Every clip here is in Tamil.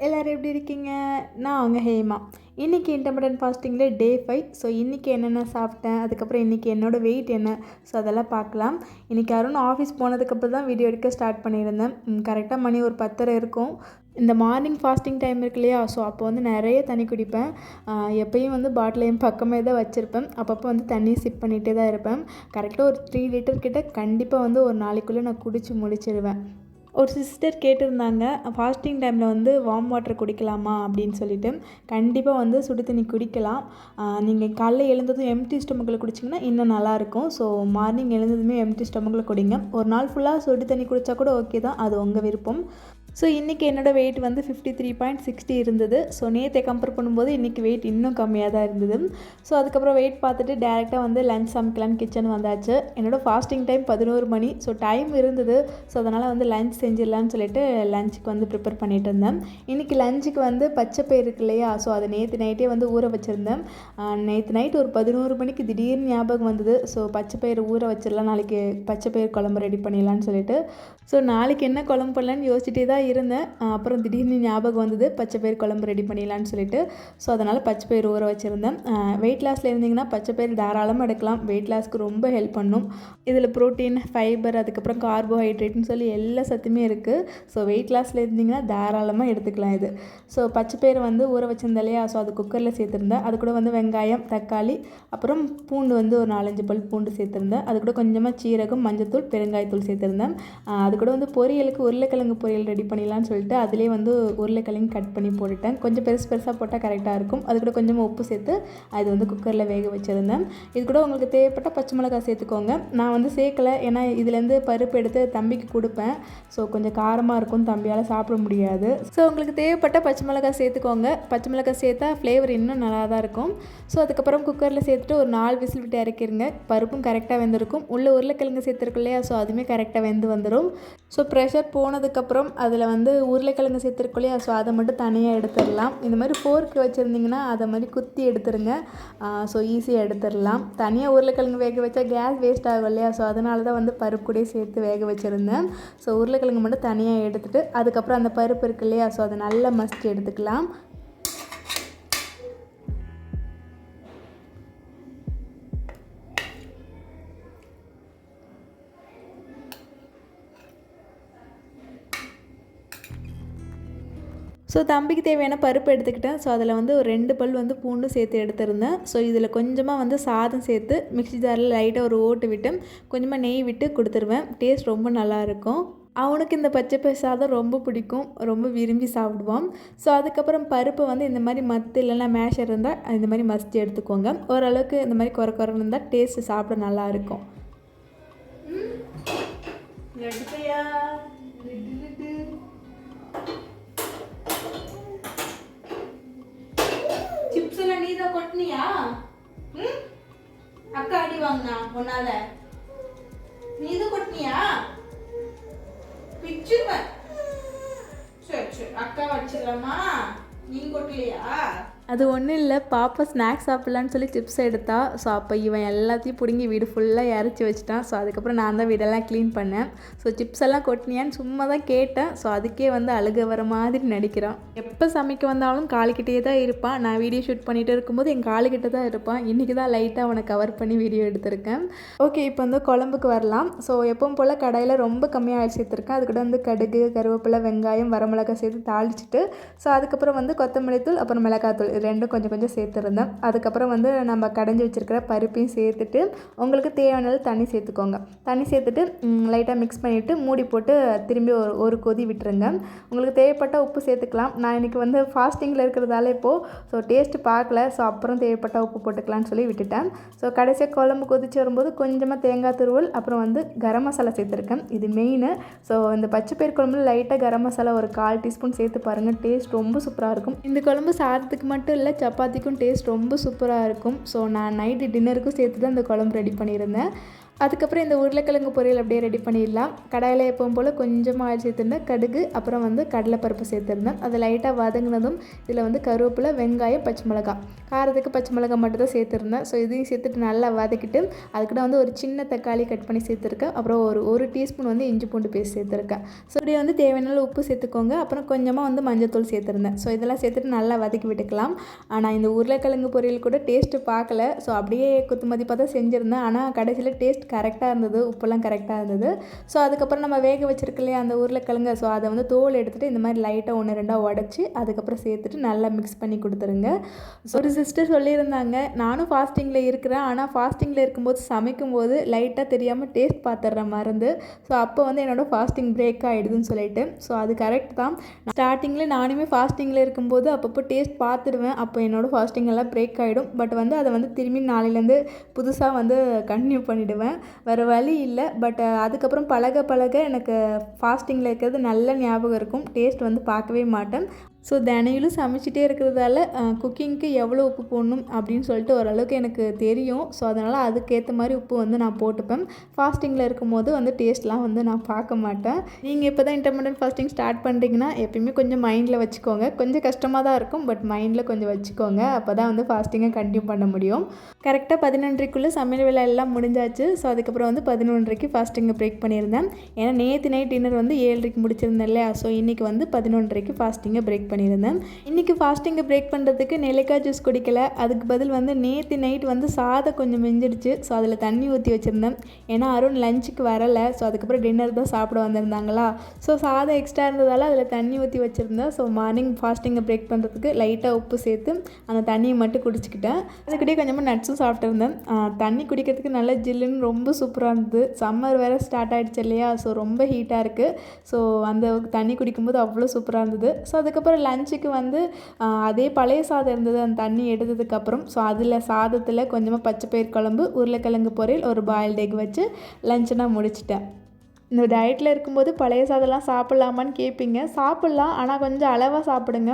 எல்லோரும் எப்படி இருக்கீங்க? நான் அவங்க ஹேமா. இன்றைக்கி இன்டர்மிட்டன்ட் ஃபாஸ்டிங்கில் டே 5. ஸோ இன்றைக்கி என்னென்ன சாப்பிட்டேன், அதுக்கப்புறம் இன்றைக்கி என்னோடய வெயிட் என்ன, ஸோ அதெல்லாம் பார்க்கலாம். இன்றைக்கி அருண் ஆஃபீஸ் போனதுக்கப்புறம் தான் வீடியோ எடுக்க ஸ்டார்ட் பண்ணியிருந்தேன். கரெக்டாக மணி ஒரு 10:30 இருக்கும். இந்த மார்னிங் ஃபாஸ்டிங் டைம் இருக்கு இல்லையா, ஸோ அப்போ வந்து நிறைய தண்ணி குடிப்பேன். எப்பயும் வந்து பாட்டில் என் பக்கமே தான் வச்சுருப்பேன். அப்பப்போ வந்து தண்ணி சிப் பண்ணிகிட்டே தான் இருப்பேன். கரெக்டாக ஒரு 3 லிட்டர் கிட்ட கண்டிப்பாக வந்து ஒரு நாளைக்குள்ளே நான் குடித்து முடிச்சிடுவேன். ஒரு சிஸ்டர் கேட்டிருந்தாங்க, ஃபாஸ்டிங் டைமில் வந்து வார்ம் வாட்டர் குடிக்கலாமா அப்படின்னு சொல்லிட்டு. கண்டிப்பாக வந்து சுடு தண்ணி குடிக்கலாம். நீங்கள் காலைல எழுந்ததும் எம்டி ஸ்டொமக்கில் குடிச்சிங்கன்னா இன்னும் நல்லாயிருக்கும். ஸோ மார்னிங் எழுந்ததுமே எம்டி ஸ்டொமக்கில் குடிங்க. ஒரு நாள் ஃபுல்லாக சுடு தண்ணி குடித்தா கூட ஓகே தான், அது உங்கள் விருப்பம். ஸோ இன்றைக்கி என்னோடய வெயிட் வந்து 53.60 இருந்தது. ஸோ நேற்றை கம்பேர் பண்ணும்போது இன்றைக்கி வெயிட் இன்னும் கம்மியாக தான் இருந்தது. ஸோ அதுக்கப்புறம் வெயிட் பார்த்துட்டு டேரெக்டாக வந்து லஞ்ச் சமைக்கலான்னு கிச்சன் வந்தாச்சு. என்னோடய ஃபாஸ்டிங் டைம் 11 மணி. ஸோ டைம் இருந்தது. ஸோ அதனால் வந்து லஞ்ச் செஞ்சிடலான்னு சொல்லிட்டு லஞ்சுக்கு வந்து ப்ரிப்பேர் பண்ணிகிட்டு இருந்தேன். இன்றைக்கி லஞ்சுக்கு வந்து பச்சை பயிறு இருக்கு இல்லையா, ஸோ அதை நேற்று நைட்டே வந்து ஊற வச்சுருந்தேன். நேற்று நைட் ஒரு 11 மணிக்கு திடீர்னு ஞாபகம் வந்தது. ஸோ பச்சை பயிறு ஊற வச்சிடலாம், நாளைக்கு பச்சை பயிறு குழம்பு ரெடி பண்ணிடலான்னு சொல்லிட்டு. ஸோ நாளைக்கு என்ன குழம்பு பண்ணலான்னு யோசிச்சுட்டே தான் இருந்தேன். அப்புறம் திடீர்னு ஞாபகம் வந்தது பச்சை பயிறு குழம்பு ரெடி பண்ணிடலான்னு சொல்லிட்டு. ஸோ அதனால் பச்சை பயிறு ஊற வச்சுருந்தேன். வெயிட் லாஸில் இருந்தீங்கன்னா பச்சை பயிறு தாராளமாக எடுக்கலாம். வெயிட் லாஸ்க்கு ரொம்ப ஹெல்ப் பண்ணும். இதில் ப்ரோட்டீன், ஃபைபர், அதுக்கப்புறம் கார்போஹைட்ரேட்னு சொல்லி எல்லா சத்துமே இருக்குது. ஸோ வெயிட் லாஸில் இருந்தீங்கன்னா தாராளமாக எடுத்துக்கலாம் இது. ஸோ பச்சை பயிறு வந்து ஊற வச்சிருந்தேன் இல்லையா, ஸோ அது குக்கரில் சேர்த்துருந்தேன். அது கூட வந்து வெங்காயம், தக்காளி, அப்புறம் பூண்டு வந்து ஒரு 4-5 பல் பூண்டு சேர்த்துருந்தேன். அது கூட கொஞ்சமாக சீரகம், மஞ்சத்தூள், பெருங்காயத்தூள் சேர்த்துருந்தேன். அது கூட வந்து பொரியலுக்கு உருளைக்கிழங்கு பொரியல் ரெடி பண்ணிடலான்னு சொல்லிட்டு அதிலே வந்து உருளைக்கிழங்கு கட் பண்ணி போட்டுட்டேன். கொஞ்சம் பெருசாக போட்டால் கரெக்டாக இருக்கும். அது கூட கொஞ்சமாக உப்பு சேர்த்து அது வந்து குக்கரில் வேக வச்சுருந்தேன். இது கூட உங்களுக்கு தேவைப்பட்ட பச்சை மிளகாய் சேர்த்துக்கோங்க. நான் வந்து சேர்க்கலை, ஏன்னா இதுலேருந்து பருப்பு எடுத்து தம்பிக்கு கொடுப்பேன். ஸோ கொஞ்சம் காரமாக இருக்கும், தம்பியால் சாப்பிட முடியாது. ஸோ உங்களுக்கு தேவைப்பட்ட பச்சை மிளகாய் சேர்த்துக்கோங்க. பச்சை மிளகாய் சேர்த்தா ஃப்ளேவர் இன்னும் நல்லா தான் இருக்கும். ஸோ அதுக்கப்புறம் குக்கரில் சேர்த்துட்டு ஒரு 4 விசில் விட்டு இறக்கிருங்க. பருப்பும் கரெக்டாக வெந்திருக்கும். உள்ள உருளைக்கிழங்கு சேர்த்துருக்கு இல்லையா, ஸோ அதுவுமே கரெக்டாக வெந்து வந்துடும். ஸோ ப்ரெஷர் போனதுக்கப்புறம் அதில் வந்து உருளைக்கிழங்கு சேர்த்துருக்கு இல்லையா, ஸோ அதை மட்டும் தனியாக எடுத்துடலாம். இந்த மாதிரி ஃபோர்க்கு வச்சுருந்திங்கன்னா அதை மாதிரி குத்தி எடுத்துருங்க. ஸோ ஈஸியாக எடுத்துடலாம். தனியாக உருளைக்கிழங்கு வேக வச்சா கேஸ் வேஸ்ட் ஆகும் இல்லையா, ஸோ அதனால தான் வந்து பருப்பு கூட சேர்த்து வேக வச்சுருந்தேன். ஸோ உருளைக்கிழங்கு மட்டும் தனியாக எடுத்துகிட்டு அதுக்கப்புறம் அந்த பருப்பு இருக்கு இல்லையா, ஸோ அதை நல்லா மசிச்சு எடுத்துக்கலாம். ஸோ தம்பிக்கு தேவையான பருப்பு எடுத்துக்கிட்டேன். ஸோ அதில் வந்து ஒரு 2 பல் வந்து பூண்டு சேர்த்து எடுத்துருந்தேன். ஸோ இதில் கொஞ்சமாக வந்து சாதம் சேர்த்து மிக்ஸி ஜாரில் லைட்டாக ஒரு ஓட்டு விட்டு கொஞ்சமாக நெய் விட்டு கொடுத்துருவேன். டேஸ்ட் ரொம்ப நல்லாயிருக்கும். அவனுக்கு இந்த பச்சை பயிறு சாதம் ரொம்ப பிடிக்கும், ரொம்ப விரும்பி சாப்பிடுவான். ஸோ அதுக்கப்புறம் பருப்பு வந்து இந்த மாதிரி மத்து இல்லைன்னா மேஷர் இருந்தால் இந்த மாதிரி மசித்து எடுத்துக்கோங்க. ஓரளவுக்கு இந்த மாதிரி குறைன்னு இருந்தால் டேஸ்ட்டு சாப்பிட நல்லாயிருக்கும். சிப்ஸ் எல்லாம் நீ தான் கொட்டினியா? அக்கா அடி வாங்கினா உன்னால? நீ தான் கொட்டினியா? பிச்சுருவேன். சரி அக்கா வச்சிடலாமா? நீ கொட்டலையா? அது ஒன்றும் இல்லை, பாப்பா ஸ்நாக்ஸ் சாப்பிட்லான்னு சொல்லி சிப்ஸ் எடுத்தா. ஸோ அப்போ இவன் எல்லாத்தையும் பிடுங்கி வீடு ஃபுல்லாக இறச்சி வச்சுட்டான். ஸோ அதுக்கப்புறம் நான் தான் வீடெல்லாம் க்ளீன் பண்ணேன். ஸோ சிப்ஸ் எல்லாம் கொட்டினியான்னு சும்மா தான் கேட்டேன். ஸோ அதுக்கே வந்து அழுக வர மாதிரி நடிக்கிறான். எப்போ சமைக்க வந்தாலும் காலுக்கிட்டே தான் இருப்பான். நான் வீடியோ ஷூட் பண்ணிகிட்டு இருக்கும்போது என் காலுக்கிட்ட தான் இருப்பான். இன்றைக்கி தான் லைட்டாக அவனை கவர் பண்ணி வீடியோ எடுத்திருக்கேன். ஓகே, இப்போ வந்து குழம்புக்கு வரலாம். ஸோ எப்பவும் போல் கடையில் ரொம்ப கம்மியாக ஆயில் சேர்த்துருக்கேன். அது கூட வந்து கடுகு, கருவேப்பிலை, வெங்காயம், வரமிளகாய் சேர்த்து தாளிச்சிட்டு, ஸோ அதுக்கப்புறம் வந்து கொத்தமல்லி தூள், அப்புறம் மிளகாத்தூள் ரெண்டும் கொஞ்சம் சேர்த்துருந்தேன். அதுக்கப்புறம் வந்து நம்ம கடைஞ்சி வச்சுருக்கிற பருப்பையும் சேர்த்துட்டு உங்களுக்கு தேவையானது தண்ணி சேர்த்துக்கோங்க. தண்ணி சேர்த்துட்டு லைட்டாக மிக்ஸ் பண்ணிவிட்டு மூடி போட்டு திரும்பி ஒரு கொதி விட்டுருங்க. உங்களுக்கு தேவைப்பட்ட உப்பு சேர்த்துக்கலாம். நான் இன்றைக்கி வந்து ஃபாஸ்டிங்கில் இருக்கிறதால இப்போது ஸோ டேஸ்ட்டு பார்க்கல. ஸோ அப்புறம் தேவைப்பட்ட உப்பு போட்டுக்கலான்னு சொல்லி விட்டுட்டேன். ஸோ கடைசியாக குழம்பு கொதிச்சு வரும்போது கொஞ்சமாக தேங்காய் துருவல், அப்புறம் வந்து கரம் மசாலா சேர்த்துருக்கேன். இது மெயின். ஸோ இந்த பச்சை பயிறு குழம்புல லைட்டாக கரம் மசாலா ஒரு 1/4 டீஸ்பூன் சேர்த்து பாருங்கள். டேஸ்ட் ரொம்ப சூப்பராக இருக்கும். இந்த குழம்பு சாதத்துக்கு மட்டும் இல்லை, சப்பாத்திக்கும் டேஸ்ட் ரொம்ப சூப்பராக இருக்கும். ஸோ நான் நைட்டு டின்னருக்கும் சேர்த்து தான் இந்த குழம்பு ரெடி பண்ணியிருந்தேன். அதுக்கப்புறம் இந்த உருளைக்கிழங்கு பொரியல் அப்படியே ரெடி பண்ணிடலாம். கடாயில் எப்பவும் போல் கொஞ்சமாக ஆயில் சேர்த்துருந்தேன், கடுகு, அப்புறம் வந்து கடலைப்பருப்பு சேர்த்துருந்தேன். அதை லைட்டாக வதங்கினதும் இதில் வந்து கருவேப்பிலை, வெங்காயம், பச்சை மிளகாய், காரத்துக்கு பச்சை மிளகாய் மட்டும் தான் சேர்த்துருந்தேன். ஸோ இதையும் சேர்த்துட்டு நல்லா வதக்கிட்டு அதுக்கிட்ட வந்து ஒரு சின்ன தக்காளி கட் பண்ணி சேர்த்துருக்கேன். அப்புறம் ஒரு டீஸ்பூன் வந்து இஞ்சி பூண்டு பேஸ்ட் சேர்த்துருக்கேன். ஸோ இப்படியே வந்து தேவையான உப்பு சேர்த்துக்கோங்க. அப்புறம் கொஞ்சமாக வந்து மஞ்சத்தூள் சேர்த்துருந்தேன். ஸோ இதெல்லாம் சேர்த்துட்டு நல்லா வதக்கி விட்டுக்கலாம். ஆனால் இந்த உருளைக்கிழங்கு பொரியல் கூட டேஸ்ட்டு பார்க்கல. ஸோ அப்படியே குத்து மதிப்பாக தான் செஞ்சுருந்தேன். ஆனால் கடைசியில் டேஸ்ட் கரெக்டாக இருந்தது, உப்பெல்லாம் கரெக்டாக இருந்தது. ஸோ அதுக்கப்புறம் நம்ம வேக வச்சுருக்கலையே அந்த உருளைக்கிழங்கு, ஸோ அதை வந்து தோல் எடுத்துகிட்டு இந்த மாதிரி லைட்டாக 1-2 உடச்சி அதுக்கப்புறம் சேர்த்துட்டு நல்லா மிக்ஸ் பண்ணி கொடுத்துருங்க. ஸோ ஒரு சிஸ்டர் சொல்லியிருந்தாங்க, நானும் ஃபாஸ்டிங்கில் இருக்கிறேன், ஆனால் ஃபாஸ்டிங்கில் இருக்கும்போது சமைக்கும்போது லைட்டாக தெரியாமல் டேஸ்ட் பார்த்துட்றேன் மருந்து. ஸோ அப்போ வந்து என்னோடய ஃபாஸ்டிங் பிரேக் ஆகிடுதுன்னு சொல்லிட்டு. ஸோ அது கரெக்ட் தான். ஸ்டார்டிங்கில் நானுமே ஃபாஸ்டிங்கில் இருக்கும்போது அப்பப்போ டேஸ்ட் பார்த்துடுவேன். அப்போ என்னோடய ஃபாஸ்டிங் எல்லாம் பிரேக் ஆகிடும். பட் வந்து அதை வந்து திரும்பி நாளையிலேருந்து புதுசாக வந்து கன்டினியூ பண்ணிவிடுவேன். வேறு வழி இல்லை. பட் அதுக்கப்புறம் பழக எனக்கு ஃபாஸ்டிங்கில் இருக்கிறது நல்ல ஞாபகம் இருக்கும். டேஸ்ட் வந்து பார்க்கவே மாட்டேன். ஸோ தினையிலும் சமைச்சிட்டே இருக்கிறதால குக்கிங்க்கு எவ்வளோ உப்பு போடணும் அப்படின்னு சொல்லிட்டு ஓரளவுக்கு எனக்கு தெரியும். ஸோ அதனால் அதுக்கேற்ற மாதிரி உப்பு வந்து நான் போட்டுப்பேன். ஃபாஸ்டிங்கில் இருக்கும்போது வந்து டேஸ்ட்லாம் வந்து நான் பார்க்க மாட்டேன். நீங்கள் இப்போ தான் இன்டர்மிட்டன்ட் ஃபாஸ்டிங் ஸ்டார்ட் பண்ணுறீங்கன்னா எப்பயுமே கொஞ்சம் மைண்டில் வச்சுக்கோங்க. கொஞ்சம் கஷ்டமாக தான் இருக்கும், பட் மைண்டில் கொஞ்சம் வச்சுக்கோங்க. அப்போ தான் வந்து ஃபாஸ்டிங்கை கண்டினியூ பண்ண முடியும். கரெக்டாக 11:30க்குள்ளே சமையல் வேலை எல்லாம் முடிஞ்சாச்சு. ஸோ அதுக்கப்புறம் வந்து 11:30க்கு ஃபாஸ்டிங்கை பிரேக் பண்ணியிருந்தேன். ஏன்னா நேற்று நைட் டின்னர் வந்து 7:30க்கு முடிச்சிருந்தேன் இல்லையா. ஸோ இன்றைக்கி வந்து 11:30க்கு ஃபாஸ்டிங்கை பிரேக் பண்ணியிருந்தேன். இன்றைக்கி ஃபாஸ்டிங்கை பிரேக் பண்ணுறதுக்கு நெல்லிக்காய் ஜூஸ் குடிக்கல. அதுக்கு பதில் வந்து நேற்று நைட் வந்து சாதம் கொஞ்சம் மிஞ்சிடுச்சு. ஸோ அதில் தண்ணி ஊற்றி வச்சுருந்தேன். ஏன்னா அருண் லஞ்சுக்கு வரலை. ஸோ அதுக்கப்புறம் டின்னர் தான் சாப்பிட வந்திருந்தாங்களா. ஸோ சாதம் எக்ஸ்ட்ரா இருந்ததால் அதில் தண்ணி ஊற்றி வச்சுருந்தேன். ஸோ மார்னிங் ஃபாஸ்டிங்கை பிரேக் பண்ணுறதுக்கு லைட்டாக உப்பு சேர்த்து அந்த தண்ணியை மட்டும் குடிச்சிக்கிட்டேன். அதுக்கிட்டே கொஞ்சமாக நட்ஸும் சாப்பிட்டுருந்தேன். தண்ணி குடிக்கிறதுக்கு நல்லா ஜில்லுன்னு ரொம்ப சூப்பராக இருந்தது. சம்மர் வேறு ஸ்டார்ட் ஆகிடுச்சு இல்லையா. ஸோ ரொம்ப ஹீட்டாக இருக்குது. ஸோ அந்த தண்ணி குடிக்கும்போது அவ்வளோ சூப்பராக இருந்தது. ஸோ அதுக்கப்புறம் லஞ்சுக்கு வந்து அதே பழைய சாதம் இருந்தது. அந்த தண்ணி எடுத்ததுக்கப்புறம் ஸோ அதில் சாதத்தில் கொஞ்சமாக பச்சை பயிர் குழம்பு, உருளைக்கிழங்கு பொரியல், ஒரு பாயில்டு எக் வச்சு லஞ்சை நான் முடிச்சிட்டேன். இந்த டயட்டில் இருக்கும்போது பழைய சாதம்லாம் சாப்பிட்லாமான்னு கேட்பீங்க. சாப்பிட்லாம், ஆனால் கொஞ்சம் அளவாக சாப்பிடுங்க.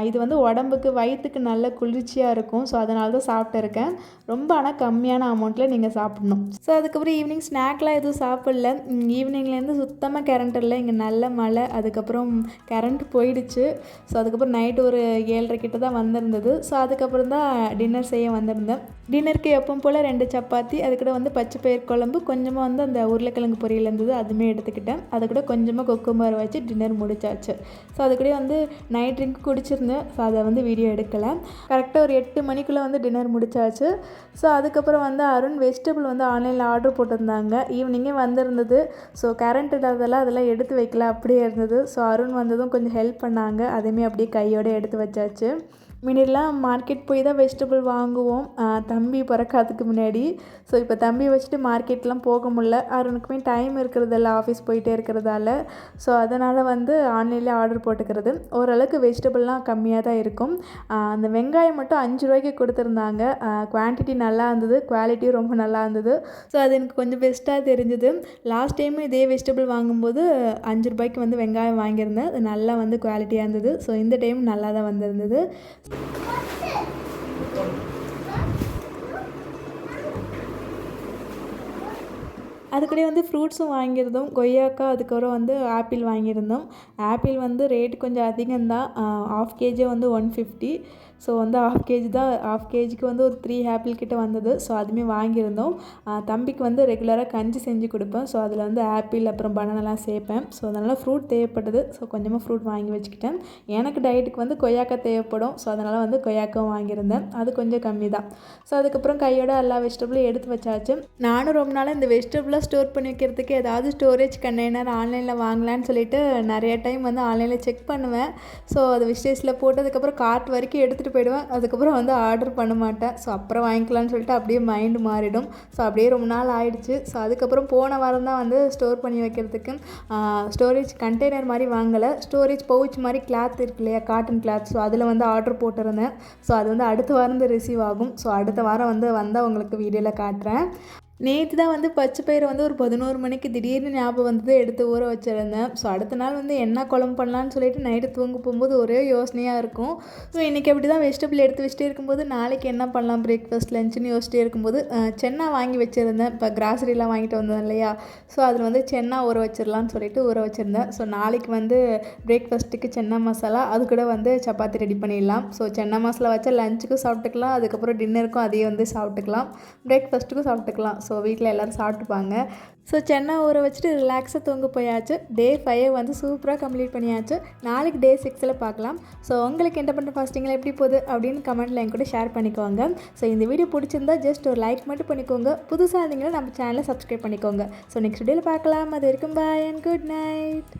இது வந்து உடம்புக்கு வயிற்றுக்கு நல்ல குளிர்ச்சியாக இருக்கும். ஸோ அதனால தான் சாப்பிட்டுருக்கேன். ரொம்ப ஆனால் கம்மியான அமௌண்ட்டில் நீங்கள் சாப்பிட்ணும். ஸோ அதுக்கப்புறம் ஈவினிங் ஸ்நாக்லாம் எதுவும் சாப்பிடல. ஈவினிங்லேருந்து சுத்தமாக கரண்ட் இல்லை. இங்கே நல்ல மழை. அதுக்கப்புறம் கரண்ட் போயிடுச்சு. ஸோ அதுக்கப்புறம் நைட்டு ஒரு 7:30 கிட்ட தான் வந்திருந்தது. ஸோ அதுக்கப்புறம் தான் டின்னர் செய்ய வந்திருந்தேன். டின்னருக்கு எப்பவும் போல் 2 சப்பாத்தி, அதுக்கூட வந்து பச்சை பயிர் குழம்பு, கொஞ்சமாக வந்து அந்த உருளைக்கிழங்கு பொரியல் இருந்தது, அதுவுமே எடுத்துக்கிட்டேன். அது கூட கொஞ்சமாக கொக்கும்பர் வச்சு டின்னர் முடிச்சாச்சு. ஸோ அது கூட வந்து நைட் ட்ரிங்க் குடிச்சிருந்தேன். ஸோ அதை வந்து வீடியோ எடுக்கலை. கரெக்டாக ஒரு 8 மணிக்குள்ளே வந்து டின்னர் முடிச்சாச்சு. ஸோ அதுக்கப்புறம் வந்து அருண் வெஜிடபிள் வந்து ஆன்லைனில் ஆர்டர் போட்டிருந்தாங்க. ஈவினிங்கே வந்திருந்தது. ஸோ கரண்ட் இல்லாததெல்லாம் அதெல்லாம் எடுத்து வைக்கல, அப்படியே இருந்தது. ஸோ அருண் வந்ததும் கொஞ்சம் ஹெல்ப் பண்ணாங்க. அதையுமே அப்படியே கையோடு எடுத்து வச்சாச்சு. முன்னாடிலாம் மார்க்கெட் போய் தான் வெஜிடபிள் வாங்குவோம், தம்பி பிறக்காததுக்கு முன்னாடி. ஸோ இப்போ தம்பி வச்சுட்டு மார்க்கெட்லாம் போக முடில. அருணுக்குமே டைம் இருக்கிறதில்ல, ஆஃபீஸ் போயிட்டே இருக்கிறதால. ஸோ அதனால் வந்து ஆன்லைனில் ஆர்டர் போட்டுக்கிறது. ஓரளவுக்கு வெஜிடபிள்லாம் கம்மியாக தான் இருக்கும். அந்த வெங்காயம் மட்டும் 5 ரூபாய்க்கு கொடுத்துருந்தாங்க. குவான்டிட்டி நல்லா இருந்தது, குவாலிட்டியும் ரொம்ப நல்லா இருந்தது. ஸோ அது எனக்கு கொஞ்சம் பெஸ்ட்டாக தெரிஞ்சுது. லாஸ்ட் டைமும் இதே வெஜிடபிள் வாங்கும்போது 5 ரூபாய்க்கு வந்து வெங்காயம் வாங்கியிருந்தேன். அது நல்லா வந்து குவாலிட்டியாக இருந்தது. ஸோ இந்த டைம் நல்லா தான் வந்திருந்தது. அதுக்கூடயே வந்து ஃப்ரூட்ஸும் வாங்கியிருந்தோம். கொய்யாக்காய், அதுக்கப்புறம் வந்து ஆப்பிள் வாங்கியிருந்தோம். ஆப்பிள் வந்து ரேட் கொஞ்சம் அதிகம்தான். 1/2 கேஜி வந்து 150. ஸோ வந்து 1/2 கேஜி தான், 1/2 கேஜிக்கு வந்து ஒரு 3 ஆப்பிள் கிட்ட வந்தது. ஸோ அதுவுமே வாங்கியிருந்தோம். தம்பிக்கு வந்து ரெகுலராக கஞ்சி செஞ்சு கொடுப்பேன். ஸோ அதில் வந்து ஆப்பிள் அப்புறம் பனானாலாம் சேர்ப்பேன். ஸோ அதனால் ஃப்ரூட் தேவைப்பட்டது. ஸோ கொஞ்சமாக ஃப்ரூட் வாங்கி வச்சுக்கிட்டேன். எனக்கு டயட்டுக்கு வந்து கொய்யாக்காய் தேவைப்படும். ஸோ அதனால் வந்து கொய்யாக்காய் வாங்கியிருந்தேன். அது கொஞ்சம் கம்மி தான். ஸோ அதுக்கப்புறம் கையோட எல்லா வெஜிடபிளும் எடுத்து வச்சாச்சு. நானும் ரொம்ப நாளாக இந்த வெஜிடபிளாக ஸ்டோர் பண்ணி வைக்கிறதுக்கு ஏதாவது ஸ்டோரேஜ் கண்டெய்னர் ஆன்லைனில் வாங்கலான்னு சொல்லிட்டு நிறைய டைம் வந்து ஆன்லைனில் செக் பண்ணுவேன். ஸோ அது விஷ்லிஸ்ட்டில் போட்டதுக்கப்புறம் கார்ட் வரைக்கும் எடுத்துகிட்டு போயிடுவேன். அதுக்கப்புறம் வந்து ஆர்டர் பண்ண மாட்டேன். ஸோ அப்புறம் வாங்கிக்கலான்னு சொல்லிட்டு அப்படியே மைண்டு மாறிடும். ஸோ அப்படியே ரொம்ப நாள் ஆயிடுச்சு. ஸோ அதுக்கப்புறம் போன வாரம் தான் வந்து ஸ்டோர் பண்ணி வைக்கிறதுக்கு ஸ்டோரேஜ் கண்டெய்னர் மாதிரி வாங்கலை, ஸ்டோரேஜ் பவுச் மாதிரி கிளாத் இருக்கு இல்லையா, காட்டன் கிளாத். ஸோ அதில் வந்து ஆர்டர் போட்டிருந்தேன். ஸோ அது வந்து அடுத்த வாரம் தான் ரிசீவ் ஆகும். ஸோ அடுத்த வாரம் வந்து வந்தால் உங்களுக்கு வீடியோவில் காட்டுறேன். நேற்று தான் வந்து பச்சை பயிரை வந்து ஒரு 11 மணிக்கு திடீர்னு ஞாபகம் வந்தது, எடுத்து ஊற வச்சுருந்தேன். ஸோ அடுத்த நாள் வந்து என்ன குழம்பு பண்ணலான்னு சொல்லிட்டு நைட்டு தூங்க போகும்போது ஒரே யோசனையாக இருக்கும். ஸோ இன்றைக்கி அப்படி தான் வெஜிடபிள் எடுத்து வச்சுட்டே இருக்கும்போது நாளைக்கு என்ன பண்ணலாம் பிரேக்ஃபாஸ்ட் லஞ்சுன்னு யோசிச்சிட்டே இருக்கும்போது சென்னா வாங்கி வச்சுருந்தேன். இப்போ கிராசரிலாம் வாங்கிட்டு வந்தேன் இல்லையா, ஸோ அதில் வந்து சென்னா ஊற வச்சிடலான்னு சொல்லிட்டு ஊற வச்சுருந்தேன். ஸோ நாளைக்கு வந்து பிரேக்ஃபாஸ்ட்டுக்கு சென்னா மசாலா, அது கூட வந்து சப்பாத்தி ரெடி பண்ணிடலாம். ஸோ சென்னா மசாலா வச்சா லஞ்சுக்கும் சாப்பிட்டுக்கலாம், அதுக்கப்புறம் டின்னருக்கும் அதையே வந்து சாப்பிட்டுக்கலாம், பிரேக்ஃபாஸ்ட்டுக்கும் சாப்பிட்டுக்கலாம். ஸோ வீட்டில் எல்லோரும் சாப்பிட்டுப்பாங்க. ஸோ சென்னா ஊற வச்சுட்டு ரிலாக்ஸாக தூங்க போயாச்சு. டே 5 வந்து சூப்பராக கம்ப்ளீட் பண்ணியாச்சு. நாளைக்கு டே 6ல் பார்க்கலாம். ஸோ உங்களுக்கு இன்டர்மிட்டன்ட் ஃபாஸ்டிங்கில் எப்படி போகுது அப்படின்னு கமெண்ட்டில் என் கூட ஷேர் பண்ணிக்கோங்க. ஸோ இந்த வீடியோ பிடிச்சிருந்தா ஜஸ்ட் ஒரு லைக் மட்டும் பண்ணிக்கோங்க. புதுசாக இருந்தீங்கன்னா நம்ம சேனலை சப்ஸ்கிரைப் பண்ணிக்கோங்க. ஸோ நெக்ஸ்ட் வீடியோவில் பார்க்கலாம். அது வரைக்கும் பாய் அண்ட் குட் நைட்.